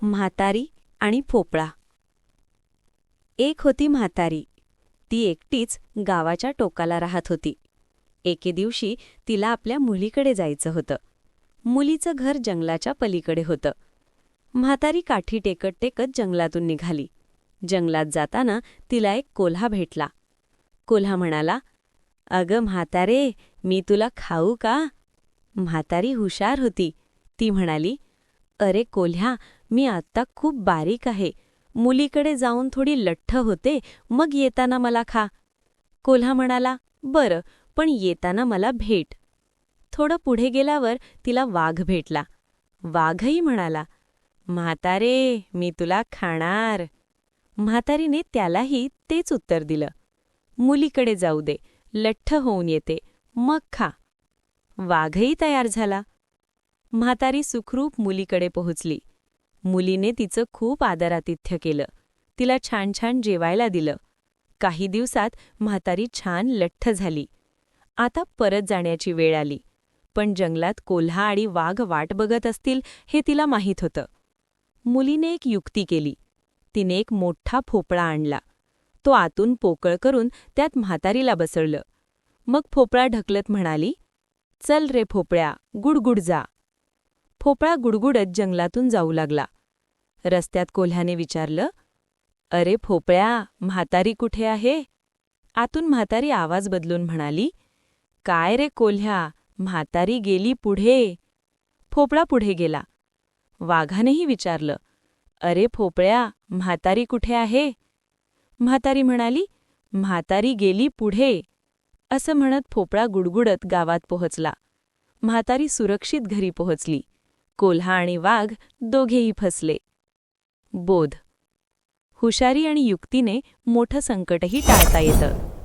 म्हातारी आणि भोपळा. एक होती म्हातारी. ती एकटीच गावाच्या टोकाला राहत होती. एके दिवशी तिला आपल्या मुलीकडे जायचं होतं. मुलीचं घर जंगलाच्या पलीकडे होतं. म्हातारी काठी टेकत टेकत जंगलातून निघाली. जंगलात जाताना तिला एक कोल्हा भेटला. कोल्हा म्हणाला, "अगं म्हातारे, मी तुला खाऊ का?" म्हातारी हुशार होती. ती म्हणाली, "अरे कोल्ह्या, मी आत्ता खूप बारीक आहे. मुलीकडे जाऊन थोडी लठ्ठ होते, मग येताना मला खा." कोल्हा म्हणाला, "बरं, पण येताना मला भेट." थोडं पुढे गेल्यावर तिला वाघ भेटला. वाघही म्हणाला, "म्हातारे, मी तुला खाणार." म्हातारीने त्यालाही तेच उत्तर दिलं, "मुलीकडे जाऊ दे, लठ्ठ होऊन येते, मग खा." वाघही तयार झाला. म्हातारी सुखरूप मुलीकडे पोहोचली. मुलीने तिचं खूप आदरातिथ्य केलं. तिला छान छान जेवायला दिलं. काही दिवसात म्हातारी छान लठ्ठ झाली. आता परत जाण्याची वेळ आली. पण जंगलात कोल्हा आणि वाघ वाट बघत असतील हे तिला माहीत होतं. मुलीने एक युक्ती केली. तिने एक मोठा भोपळा आणला. तो आतून पोकळ करून त्यात म्हातारीला बसवलं. मग भोपळा ढकलत म्हणाली, "चल रे भोपळ्या, गुडगुड जा." भोपळा गुडगुडत जंगलातून जाऊ लागला. रस्त्यात कोल्ह्याने विचारलं, "अरे भोपळ्या, म्हातारी कुठे आहे?" आतून म्हातारी आवाज बदलून म्हणाली, "काय रे कोल्ह्या, म्हातारी गेली पुढे." भोपळा पुढे गेला. वाघानेही विचारलं, "अरे भोपळ्या, म्हातारी कुठे आहे?" म्हातारी म्हणाली, "म्हातारी गेली पुढे." असं म्हणत भोपळा गुडगुडत गावात पोहोचला. म्हातारी सुरक्षित घरी पोहोचली. कोल्हा आणि वाघ दोघेही फसले. बोध: हुशारी आणि युक्तीने मोठं संकटही टाळता येतं.